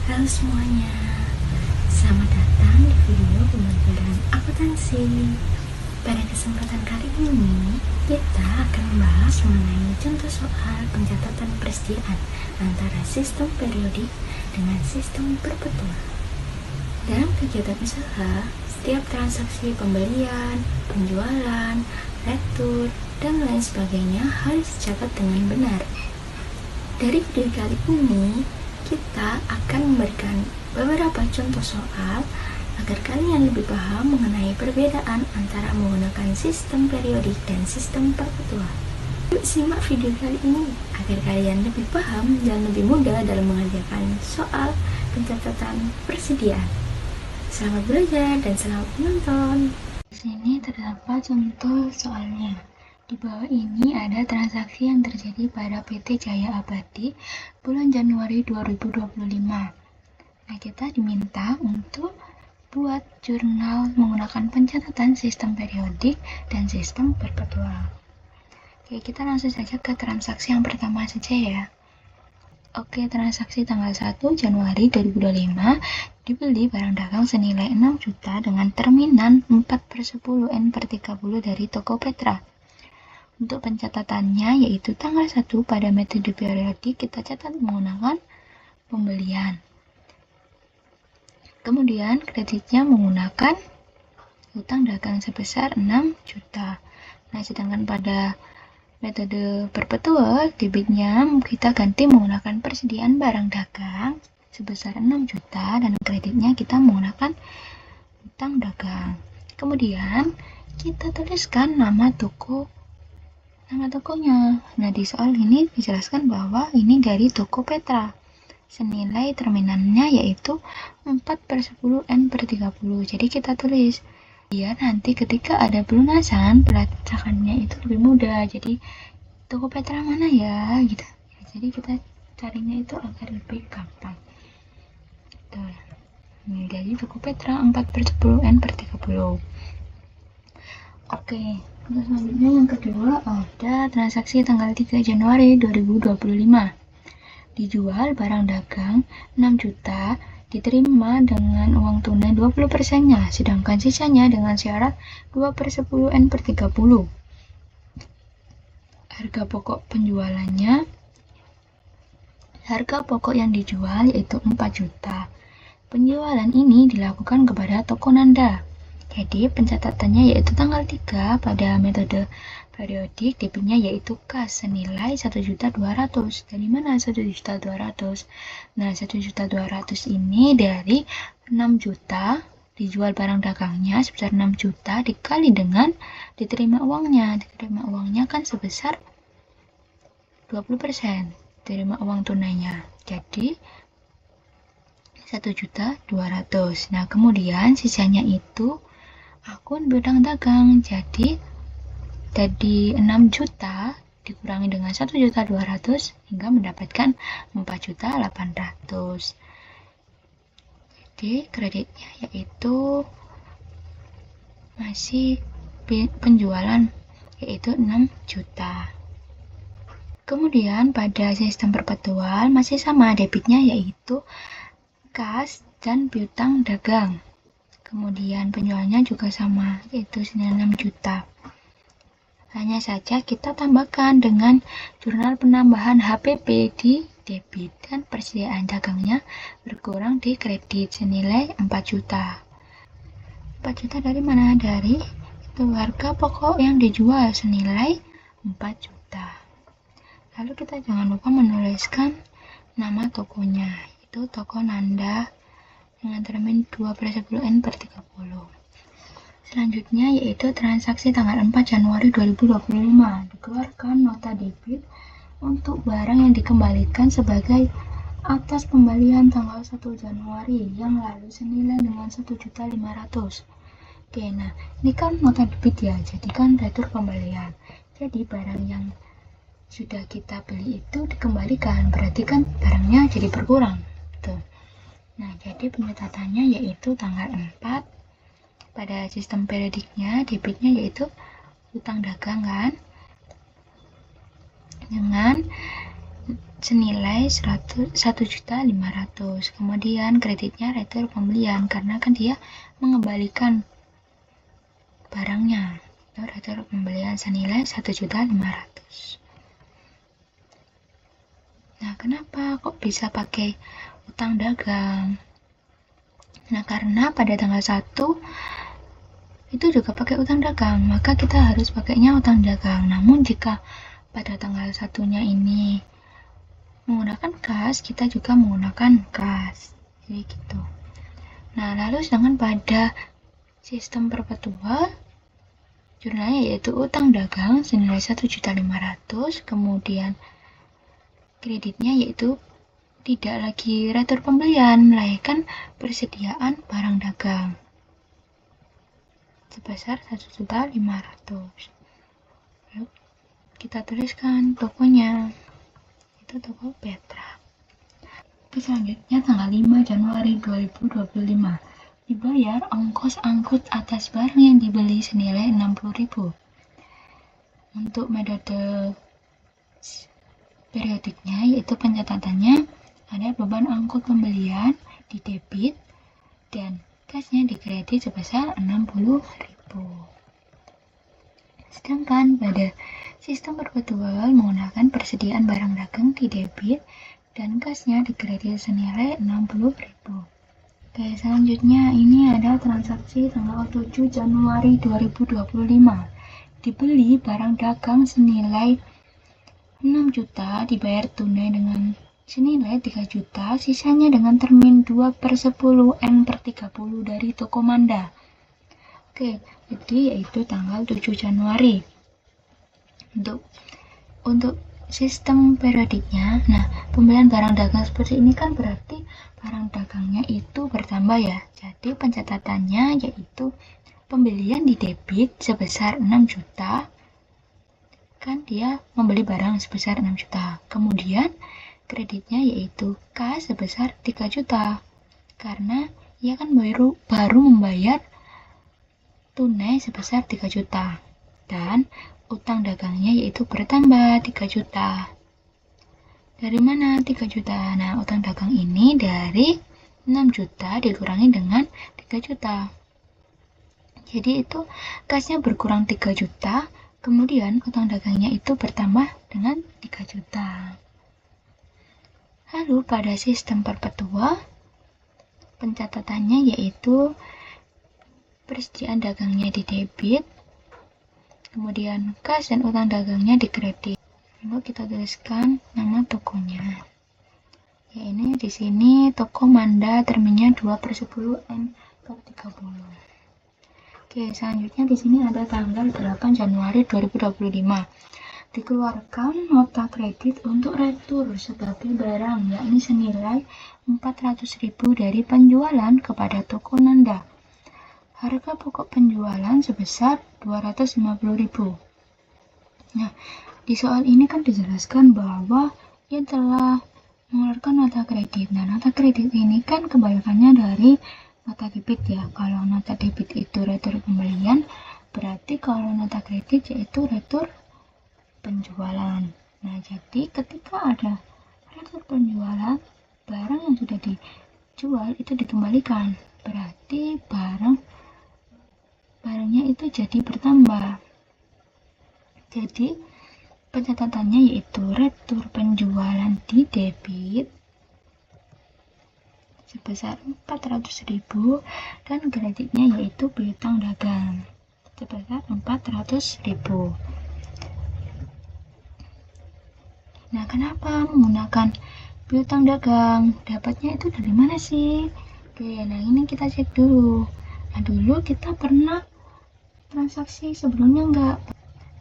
Halo semuanya, selamat datang di video pembelajaran akuntansi. Pada kesempatan kali ini, kita akan membahas mengenai contoh soal pencatatan persediaan antara sistem periodik dengan sistem perpetual. Dalam kegiatan usaha, setiap transaksi pembelian, penjualan, retur, dan lain sebagainya harus dicatat dengan benar. Dari video kali ini, kita akan memberikan beberapa contoh soal agar kalian lebih paham mengenai perbedaan antara menggunakan sistem periodik dan sistem perpetual. Yuk simak video kali ini agar kalian lebih paham dan lebih mudah dalam mengerjakan soal pencatatan persediaan. Selamat belajar dan selamat menonton. Di sini terdapat contoh soalnya. Di bawah ini ada transaksi yang terjadi pada PT Jaya Abadi bulan Januari 2025. Nah, kita diminta untuk buat jurnal menggunakan pencatatan sistem periodik dan sistem perpetual. Oke, kita langsung saja ke transaksi yang pertama saja ya. Oke, transaksi tanggal 1 Januari 2025 dibeli barang dagang senilai 6 juta dengan terminan 4/10 N/30 dari toko Petra. Untuk pencatatannya yaitu tanggal 1 pada metode periodik kita catat menggunakan pembelian. Kemudian kreditnya menggunakan utang dagang sebesar 6 juta. Nah, sedangkan pada metode perpetual debitnya kita ganti menggunakan persediaan barang dagang sebesar 6 juta dan kreditnya kita menggunakan utang dagang. Kemudian kita tuliskan nama tokonya. Nah, di soal ini dijelaskan bahwa ini dari toko Petra. Senilai terminannya yaitu 4/10 N/30. Jadi kita tulis. Biar nanti ketika ada pelunasan, pelacakannya itu lebih mudah. Jadi toko Petra mana ya? Gitu. Jadi kita carinya itu agar lebih gampang. Tuh. Ini dari toko Petra 4/10 N/30. Oke. Untuk selanjutnya yang kedua ada transaksi tanggal 3 Januari 2025. Dijual barang dagang 6 juta, diterima dengan uang tunai 20%-nya, sedangkan sisanya dengan syarat 2/10 N/30. Harga pokok yang dijual yaitu 4 juta. Penjualan ini dilakukan kepada toko Nanda. Jadi pencatatannya yaitu tanggal 3 pada metode periodik, debitnya yaitu kas senilai 1.200.000. Dari mana 1.200.000? Nah, 1.200.000 ini dari 6 juta dijual barang dagangnya sebesar 6 juta dikali dengan diterima uangnya. Diterima uangnya kan sebesar 20%. Diterima uang tunainya. Jadi 1.200.000. Nah, kemudian sisanya itu akun piutang dagang. Jadi dari 6 juta dikurangi dengan 1.200.000 hingga mendapatkan 4.800.000. Jadi kreditnya yaitu masih penjualan yaitu 6 juta. Kemudian pada sistem perpetual masih sama, debitnya yaitu kas dan piutang dagang. Kemudian penjualannya juga sama, yaitu senilai 6 juta. Hanya saja kita tambahkan dengan jurnal penambahan HPP di debit dan persediaan dagangnya berkurang di kredit senilai 4 juta. 4 juta dari mana? Dari itu harga pokok yang dijual senilai 4 juta. Lalu kita jangan lupa menuliskan nama tokonya, itu toko Nanda dengan termin 2/10 N/30. Selanjutnya yaitu transaksi tanggal 4 Januari 2025. Dikeluarkan nota debit untuk barang yang dikembalikan sebagai atas pembelian tanggal 1 Januari yang lalu senilai dengan 1.500.000. Oke, nah ini kan nota debit ya, jadi kan retur pembelian. Jadi barang yang sudah kita beli itu dikembalikan, berarti kan barangnya jadi berkurang. Tuh. Nah, jadi pencatatannya yaitu tanggal 4 pada sistem periodiknya, debitnya yaitu utang dagang kan, dengan senilai 1.500.000. Kemudian kreditnya retur pembelian karena kan dia mengembalikan barangnya. Itu retur pembelian senilai 1.500.000. Nah, kenapa kok bisa pakai utang dagang? Nah, karena pada tanggal 1 itu juga pakai utang dagang, maka kita harus pakainya utang dagang. Namun jika pada tanggal 1-nya ini menggunakan kas, kita juga menggunakan kas. Jadi gitu. Nah, lalu sedangkan pada sistem perpetual, jurnalnya yaitu utang dagang senilai 1.500.000, kemudian kreditnya yaitu tidak lagi retur pembelian, melainkan persediaan barang dagang sebesar 1.500.000. Lalu kita tuliskan tokonya, itu toko Petra. Oke, selanjutnya tanggal 5 Januari 2025 dibayar ongkos angkut atas barang yang dibeli senilai 60.000. Untuk metode periodiknya yaitu pencatatannya ada beban angkut pembelian di debit dan kasnya di kredit sebesar 60.000. Sedangkan pada sistem perpetual menggunakan persediaan barang dagang di debit dan kasnya di kredit senilai 60.000. Oke, selanjutnya ini ada transaksi tanggal 7 Januari 2025. Dibeli barang dagang senilai 6 juta, dibayar tunai dengan senilai 3 juta, sisanya dengan termin 2/10 N/30 dari toko Manda. Oke, jadi yaitu tanggal 7 Januari. Untuk sistem periodiknya, nah pembelian barang dagang seperti ini kan berarti barang dagangnya itu bertambah ya. Jadi pencatatannya yaitu pembelian di debit sebesar 6 juta, kan dia membeli barang sebesar 6 juta. Kemudian kreditnya yaitu kas sebesar 3 juta. Karena ia kan baru membayar tunai sebesar 3 juta. Dan utang dagangnya yaitu bertambah 3 juta. Dari mana 3 juta? Nah, utang dagang ini dari 6 juta dikurangi dengan 3 juta. Jadi itu kasnya berkurang 3 juta, kemudian utang dagangnya itu bertambah dengan 3 juta. Lalu pada sistem perpetual, pencatatannya yaitu persediaan dagangnya di debit, kemudian kas dan utang dagangnya di kredit. Lalu kita tuliskan nama tokonya. Ya, ini di sini toko Manda, terminnya 2/10 N/30. Oke, selanjutnya di sini ada tanggal 8 Januari 2025. Dikeluarkan nota kredit untuk retur sebagai barang, yakni senilai 400.000 dari penjualan kepada toko Nanda. Harga pokok penjualan sebesar 250.000. Nah, di soal ini kan dijelaskan bahwa ia telah mengeluarkan nota kredit. Nah, nota kredit ini kan kebanyakannya dari nota debit ya. Kalau nota debit itu retur pembelian, berarti kalau nota kredit yaitu retur penjualan. Nah, jadi ketika ada retur penjualan, barang yang sudah dijual itu dikembalikan. Berarti barangnya itu jadi bertambah. Jadi pencatatannya yaitu retur penjualan di debit sebesar 400.000 dan kreditnya yaitu piutang dagang sebesar 400.000. Nah, kenapa menggunakan piutang dagang? Dapatnya itu dari mana sih? Oke, nah ini kita cek dulu. Nah, dulu kita pernah transaksi sebelumnya enggak?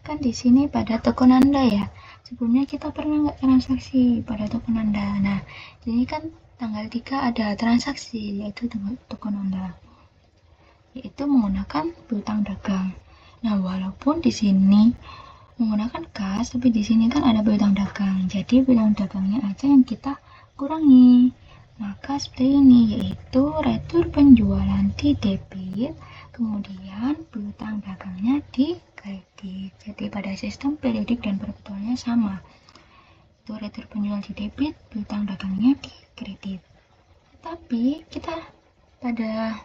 Kan di sini pada toko Nanda ya. Sebelumnya kita pernah enggak transaksi pada toko Nanda? Nah, ini kan tanggal 3 ada transaksi yaitu toko Nanda. Yaitu menggunakan piutang dagang. Nah, walaupun di sini menggunakan kas, tapi di sini kan ada piutang dagang. Jadi piutang dagangnya aja yang kita kurangi. Maka seperti ini, yaitu retur penjualan di debit, kemudian piutang dagangnya di kredit. Jadi pada sistem periodik dan perpetualnya sama. yaitu retur penjual di debit, piutang dagangnya di kredit. Tapi kita pada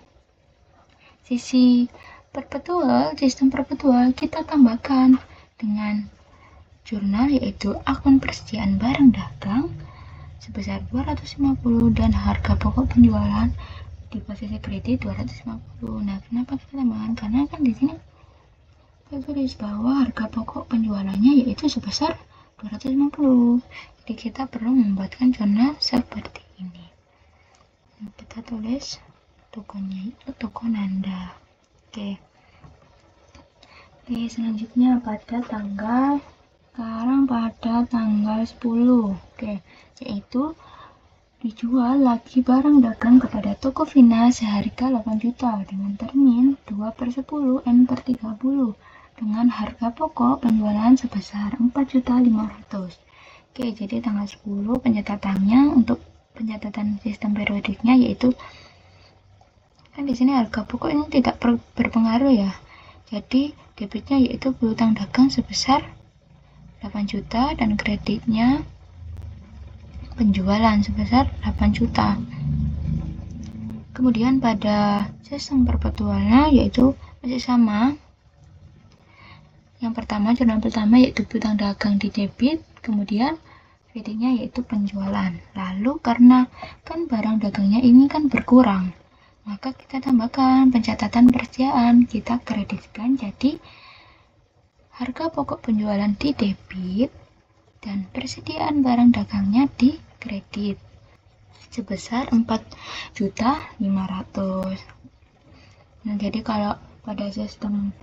sisi perpetual, sistem perpetual, kita tambahkan dengan jurnal yaitu akun persediaan barang dagang sebesar 250 dan harga pokok penjualan di posisi kredit 250. Nah, kenapa kita tambahkan? Karena kan di sini tertulis bahwa harga pokok penjualannya yaitu sebesar 250. Jadi kita perlu membuatkan jurnal seperti ini. Nah, kita tulis tokonya itu toko Nanda. Oke, selanjutnya pada tanggal 10. Yaitu dijual lagi barang dagang kepada toko Vina seharga 8 juta dengan termin 2/10 N/30 dengan harga pokok penjualan sebesar 4.500.000. Jadi tanggal 10 pencatatannya untuk pencatatan sistem periodiknya yaitu kan di sini harga pokok ini tidak berpengaruh ya. Jadi debitnya yaitu piutang dagang sebesar 8 juta dan kreditnya penjualan sebesar 8 juta. Kemudian pada sistem perpetualnya yaitu masih sama. Yang pertama, jurnal pertama yaitu piutang dagang di debit, kemudian kreditnya yaitu penjualan. Lalu karena kan barang dagangnya ini kan berkurang, maka kita tambahkan pencatatan persediaan, kita kreditkan jadi harga pokok penjualan di debit dan persediaan barang dagangnya di kredit sebesar 4.500.000. Nah, jadi kalau pada sistem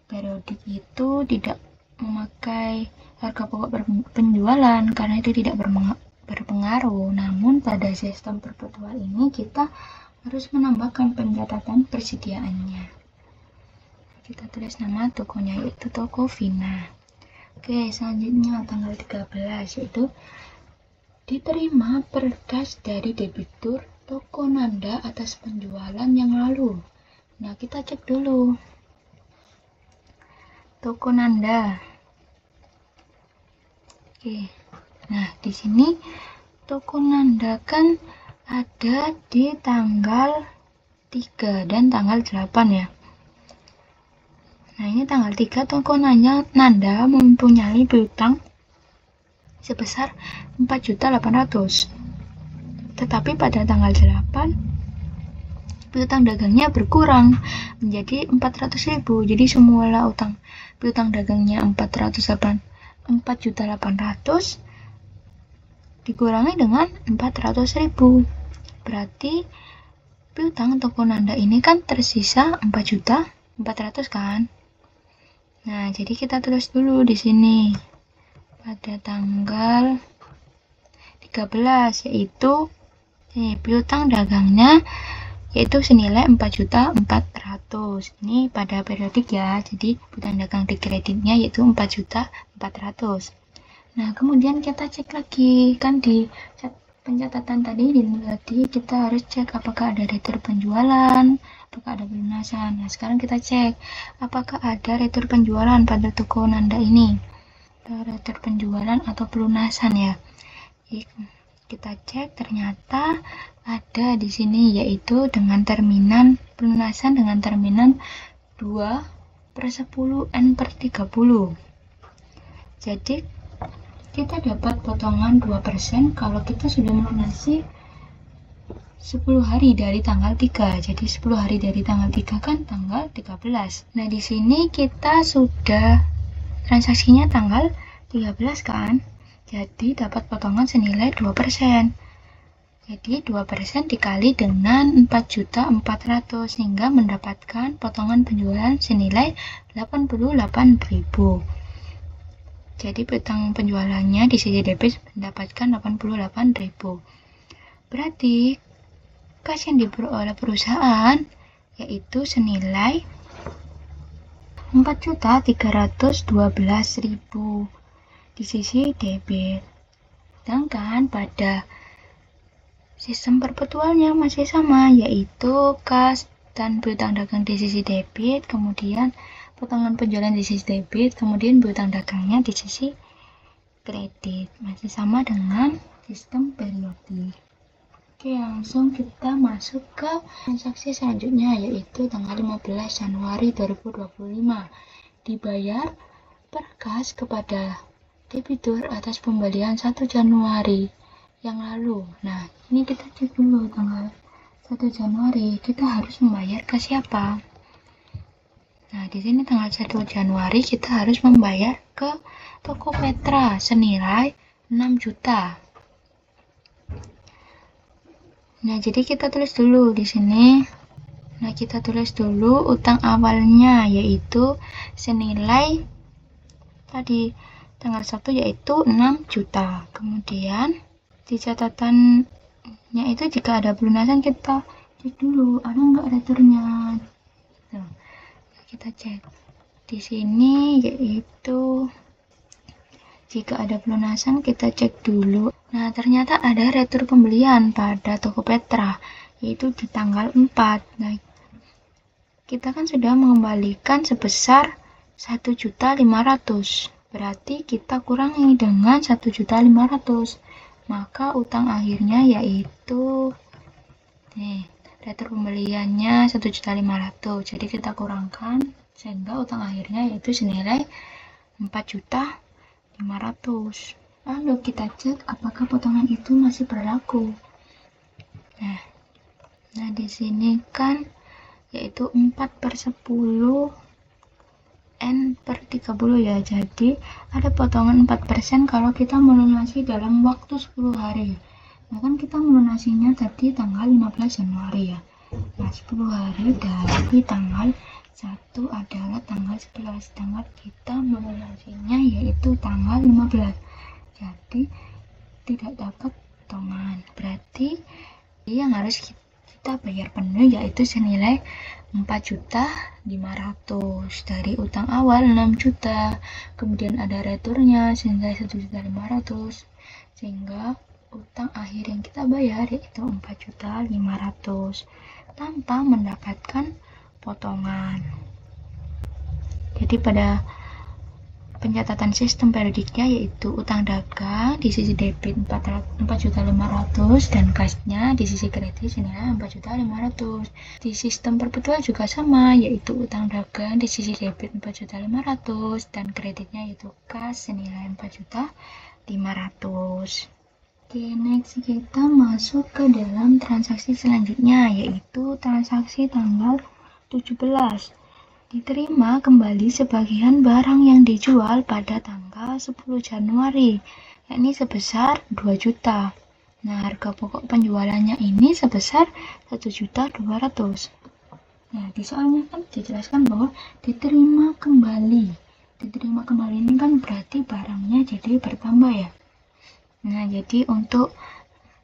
periodik itu tidak memakai harga pokok penjualan karena itu tidak berpengaruh. Namun pada sistem perpetual ini kita harus menambahkan pencatatan persediaannya. Kita tulis nama tokonya yaitu toko Vina. Selanjutnya tanggal 13 yaitu diterima perdas dari debitur toko Nanda atas penjualan yang lalu. Nah, kita cek dulu toko Nanda. Nah di sini toko Nanda kan ada di tanggal 3 dan tanggal 8 ya. Nah, ini tanggal 3 toko Nanda mempunyai piutang sebesar 4.800.000. Tetapi pada tanggal 8 piutang dagangnya berkurang menjadi 400.000. Jadi semula piutang dagangnya 4.800.000 dikurangi dengan 400.000. Berarti piutang toko Nanda ini kan tersisa 4.400.000 kan. Nah, jadi kita tulis dulu di sini pada tanggal 13 yaitu piutang dagangnya yaitu senilai 4.400.000. Ini pada periodik ya. Jadi piutang dagang di kreditnya yaitu 4.400.000. Nah, kemudian kita cek lagi kan di pencatatan tadi kita harus cek apakah ada retur penjualan, apakah ada pelunasan. Nah, sekarang kita cek apakah ada retur penjualan pada toko Nanda ini. Retur penjualan atau pelunasan ya. Jadi, kita cek ternyata ada di sini yaitu dengan terminan pelunasan dengan terminan 2/10 N/30. Jadi kita dapat potongan 2% kalau kita sudah melunasi 10 hari dari tanggal 3. Jadi 10 hari dari tanggal 3 kan tanggal 13. Nah, di sini kita sudah transaksinya tanggal 13 kan. Jadi dapat potongan senilai 2%. Jadi 2% dikali dengan 4.400.000 sehingga mendapatkan potongan penjualan senilai 88.000. Jadi piutang penjualannya di sisi debit mendapatkan 88.000. Berarti kas yang diperoleh perusahaan yaitu senilai 4.312.000 di sisi debit. Sedangkan pada sistem perpetualnya masih sama yaitu kas dan piutang dagang di sisi debit, kemudian potongan penjualan di sisi debit, kemudian piutang dagangnya di sisi kredit. Masih sama dengan sistem periodik. Oke, langsung kita masuk ke transaksi selanjutnya, yaitu tanggal 15 Januari 2025. Dibayar per kas kepada debitur atas pembelian 1 Januari yang lalu. Nah, ini kita cek dulu tanggal 1 Januari kita harus membayar ke siapa. Nah, di sini tanggal 1 Januari kita harus membayar ke Tokopetra senilai 6 juta. Nah, jadi kita tulis dulu di sini. Nah, kita tulis dulu utang awalnya, yaitu senilai tadi tanggal 1 yaitu 6 juta. Kemudian di catatannya itu jika ada pelunasan kita cek dulu ada nggak returnya. Nah, kita cek di sini yaitu jika ada pelunasan kita cek dulu. Nah, ternyata ada retur pembelian pada Tokopetra yaitu di tanggal 4. Nah, kita kan sudah mengembalikan sebesar 1.500.000. Berarti kita kurangi dengan 1.500.000. Maka utang akhirnya yaitu retur pembeliannya 1.500.000. Jadi kita kurangkan sehingga utang akhirnya yaitu senilai 4.500.000. Lalu kita cek apakah potongan itu masih berlaku. Nah, di sini kan yaitu 4/10 N/30 ya. Jadi ada potongan 4% kalau kita melunasi dalam waktu 10 hari. Nah, kan kita melunasinya tadi tanggal 15 Januari ya. Nah, 10 hari dari tanggal 1 adalah tanggal 11. Sedangkan kita melunasinya yaitu tanggal 15. Jadi tidak dapat potongan. Berarti yang harus kita bayar penuh yaitu senilai 4.500.000 dari utang awal 6 juta, kemudian ada returnya senilai 1.500.000 sehingga utang akhir yang kita bayar yaitu 4.500.000 tanpa mendapatkan potongan. Jadi pada pencatatan sistem periodiknya yaitu utang dagang di sisi debit 4.500.000 dan kasnya di sisi kredit senilai 4.500.000. Di sistem perpetual juga sama, yaitu utang dagang di sisi debit 4.500.000 dan kreditnya yaitu kas senilai 4.500.000. Oke, next kita masuk ke dalam transaksi selanjutnya yaitu transaksi tanggal 17. Diterima kembali sebagian barang yang dijual pada tanggal 10 Januari, yakni sebesar 2 juta. Nah, harga pokok penjualannya ini sebesar 1.200.000. Nah, di soalnya kan dijelaskan bahwa diterima kembali. Diterima kembali ini kan berarti barangnya jadi bertambah ya. Nah, jadi untuk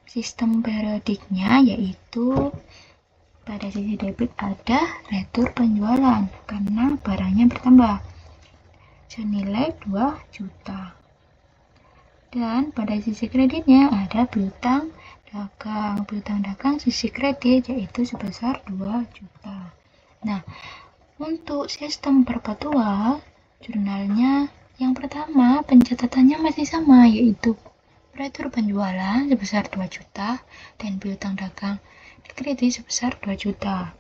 sistem periodiknya yaitu pada sisi debit ada retur penjualan karena barangnya bertambah senilai 2 juta. Dan pada sisi kreditnya ada piutang dagang. Piutang dagang sisi kredit yaitu sebesar 2 juta. Nah, untuk sistem perpetual jurnalnya yang pertama pencatatannya masih sama yaitu retur penjualan sebesar 2 juta dan piutang dagang kredit sebesar 2 juta.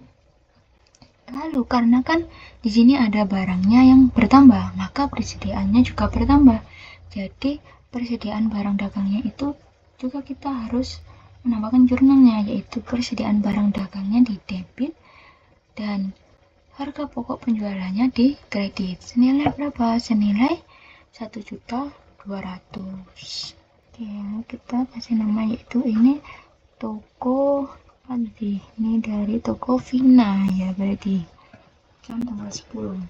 Lalu karena kan di sini ada barangnya yang bertambah, maka persediaannya juga bertambah. Jadi persediaan barang dagangnya itu juga kita harus menambahkan jurnalnya, yaitu persediaan barang dagangnya di debit dan harga pokok penjualannya di kredit. Senilai berapa? Senilai 1.200.000. Oke, kita kasih nama yaitu ini toko ini dari toko Vina ya, berarti jam tanggal 10.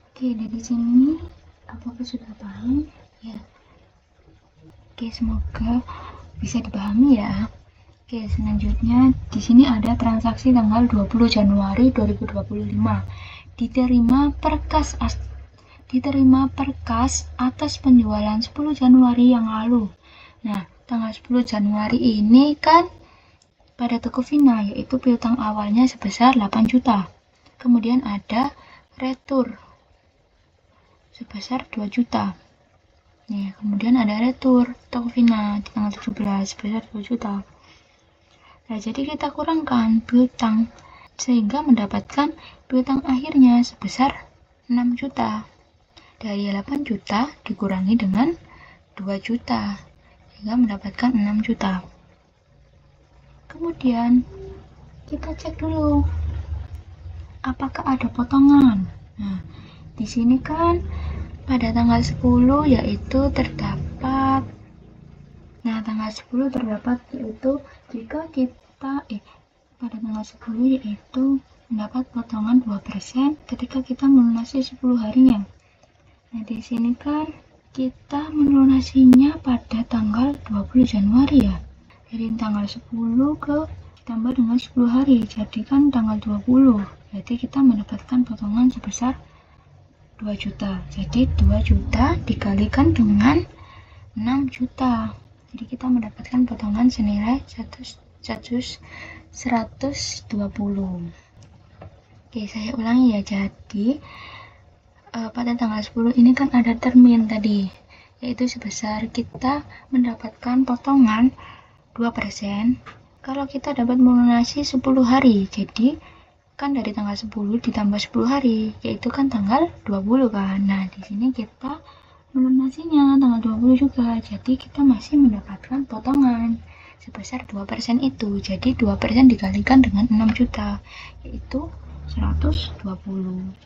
Oke, dari sini apakah sudah paham ya? Oke, semoga bisa dipahami ya. Oke, selanjutnya di sini ada transaksi tanggal 20 Januari 2025. Diterima per kas atas penjualan 10 Januari yang lalu. Nah, tanggal 10 Januari ini kan pada toko Vina yaitu piutang awalnya sebesar 8 juta. Kemudian ada retur sebesar 2 juta. Nih, kemudian ada retur atau Vina di tanggal 17 sebesar 2 juta. Nah, jadi kita kurangkan piutang sehingga mendapatkan piutang akhirnya sebesar 6 juta. Dari 8 juta dikurangi dengan 2 juta sehingga mendapatkan 6 juta. Kemudian kita cek dulu apakah ada potongan. Nah, di sini kan pada tanggal 10 yaitu terdapat yaitu jika kita pada tanggal 10 yaitu mendapat potongan 2% ketika kita melunasi 10 harinya. Nah, di sini kan kita melunasinya pada tanggal 20 Januari ya. Dari tanggal 10 ke ditambah dengan 10 hari, jadi kan tanggal 20. Berarti kita mendapatkan potongan sebesar 2 juta. Jadi 2 juta dikalikan dengan 6 juta. Jadi kita mendapatkan potongan senilai 120. Oke, saya ulangi ya. Jadi pada tanggal 10 ini kan ada termin tadi, yaitu sebesar kita mendapatkan potongan 2% kalau kita dapat melunasi 10 hari. Jadi kan dari tanggal 10 ditambah 10 hari, yaitu kan tanggal 20 kan. Nah, di sini kita melunasinya tanggal 20 juga. Jadi kita masih mendapatkan potongan sebesar 2% itu. Jadi 2% dikalikan dengan 6 juta, yaitu 120.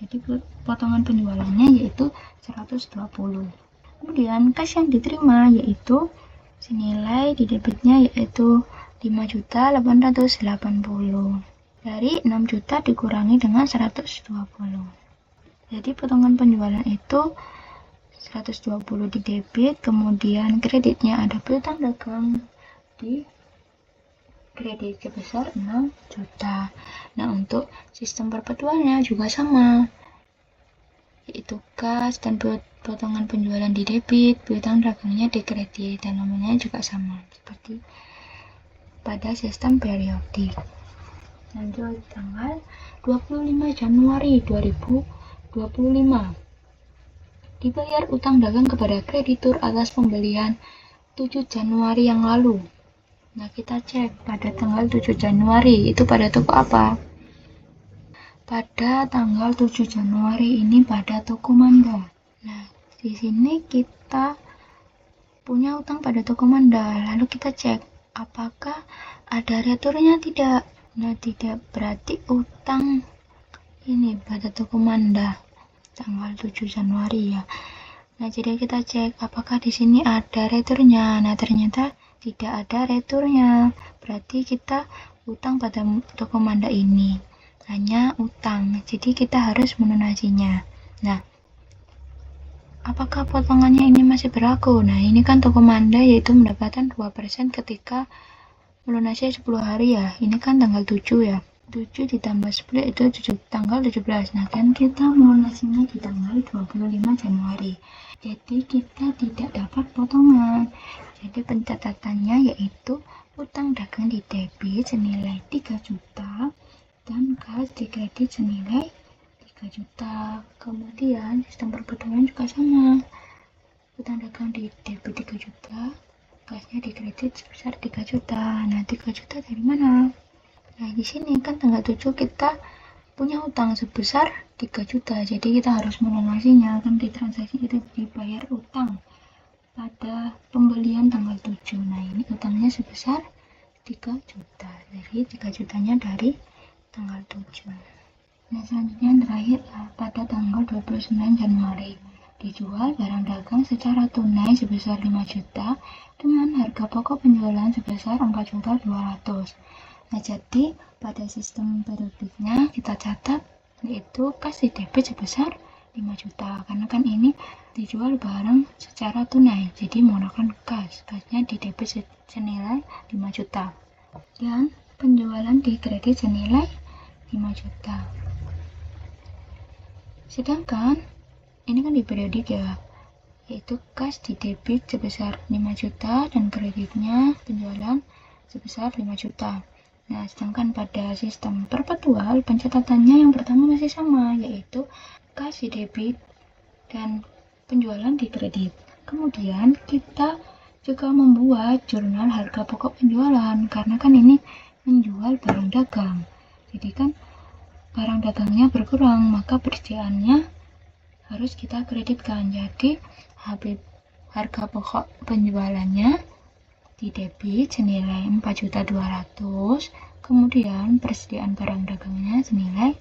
Jadi potongan penjualannya yaitu 120. Kemudian kas yang diterima yaitu senilai di debitnya yaitu 5.880. Dari 6 juta dikurangi dengan 120. Jadi potongan penjualan itu 120 di debit, kemudian kreditnya ada piutang dagang di kredit sebesar 6 juta. Nah, untuk sistem perpetualnya juga sama, yaitu kas dan potongan penjualan di debit, piutang dagangnya di kredit, dan namanya juga sama seperti pada sistem periodik. Lanjut, tanggal 25 Januari 2025 dibayar utang dagang kepada kreditur atas pembelian 7 Januari yang lalu. Nah, kita cek pada tanggal 7 Januari itu pada toko apa? Pada tanggal 7 Januari ini pada toko Manda. Nah, di sini kita punya utang pada toko Manda, lalu kita cek apakah ada returnya tidak. Nah, tidak, berarti utang ini pada toko Manda tanggal 7 Januari ya. Nah, jadi kita cek apakah di sini ada returnya. Nah, ternyata tidak ada returnya. Berarti kita utang pada toko Manda ini hanya utang. Jadi kita harus melunasinya. Nah, apakah potongannya ini masih berlaku? Nah, ini kan toko Manda yaitu mendapatkan 2% ketika melunasi 10 hari ya. Ini kan tanggal 7 ya. 7 ditambah 10 itu tanggal 17. Nah, kan kita melunasinya di tanggal 25 Januari. Jadi kita tidak dapat potongan. Jadi pencatatannya yaitu utang dagang di debit senilai 3 juta dan kas di kredit senilai 3 juta. Kemudian sistem perpetualan juga sama. Utang dagang di debit 3 juta, kasnya di kredit sebesar 3 juta. Nah, 3 juta dari mana? Nah, di sini kan tanggal 7 kita punya utang sebesar 3 juta. Jadi kita harus melunasinya, kan di transaksi itu dibayar utang pada pembelian tanggal 7. Nah, ini utangnya sebesar 3 juta. Jadi 3 jutanya dari tanggal 7. Nah, selanjutnya yang terakhir pada tanggal 29 Januari dijual barang dagang secara tunai sebesar 5 juta dengan harga pokok penjualan sebesar 4.200.000. Nah, jadi pada sistem periodiknya kita catat yaitu kas di debit sebesar 5 juta karena kan ini dijual barang secara tunai, jadi menggunakan kasnya di debit senilai 5 juta dan penjualan di kredit senilai 5 juta. Sedangkan ini kan di periodik ya, yaitu kas di debit sebesar 5 juta dan kreditnya penjualan sebesar 5 juta. Nah, sedangkan pada sistem perpetual pencatatannya yang pertama masih sama, yaitu kas di debit dan penjualan di kredit. Kemudian kita juga membuat jurnal harga pokok penjualan, karena kan ini menjual barang dagang. Jadi kan barang dagangnya berkurang, maka persediaannya harus kita kreditkan. Jadi harga pokok penjualannya di debit senilai 4.200.000, kemudian persediaan barang dagangnya senilai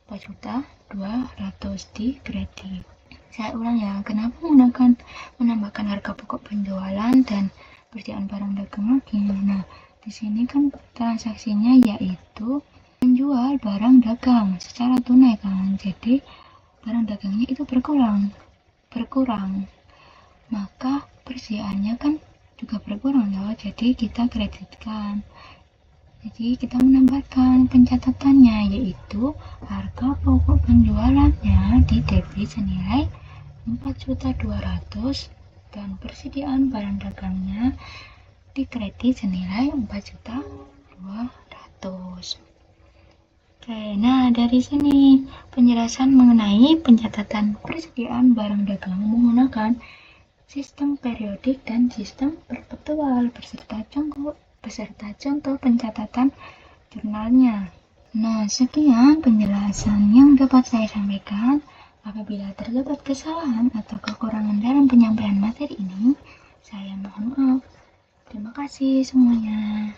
4.200.000 di kredit. Saya ulang ya, kenapa menambahkan harga pokok penjualan dan persediaan barang dagang lagi? Nah, di sini kan transaksinya yaitu menjual barang dagang secara tunai kan, jadi barang dagangnya itu berkurang, maka persediaannya kan juga berkurang ya, jadi kita kreditkan. Jadi kita menambahkan pencatatannya, yaitu harga pokok penjualannya di debit senilai 4.200.000 dan persediaan barang dagangnya di kredit senilai 4.200.000. Oke, nah dari sini penjelasan mengenai pencatatan persediaan barang dagang menggunakan sistem periodik dan sistem perpetual beserta contoh pencatatan jurnalnya. Nah, sekian penjelasan yang dapat saya sampaikan. Apabila terdapat kesalahan atau kekurangan dalam penyampaian materi ini, saya mohon maaf. Terima kasih semuanya.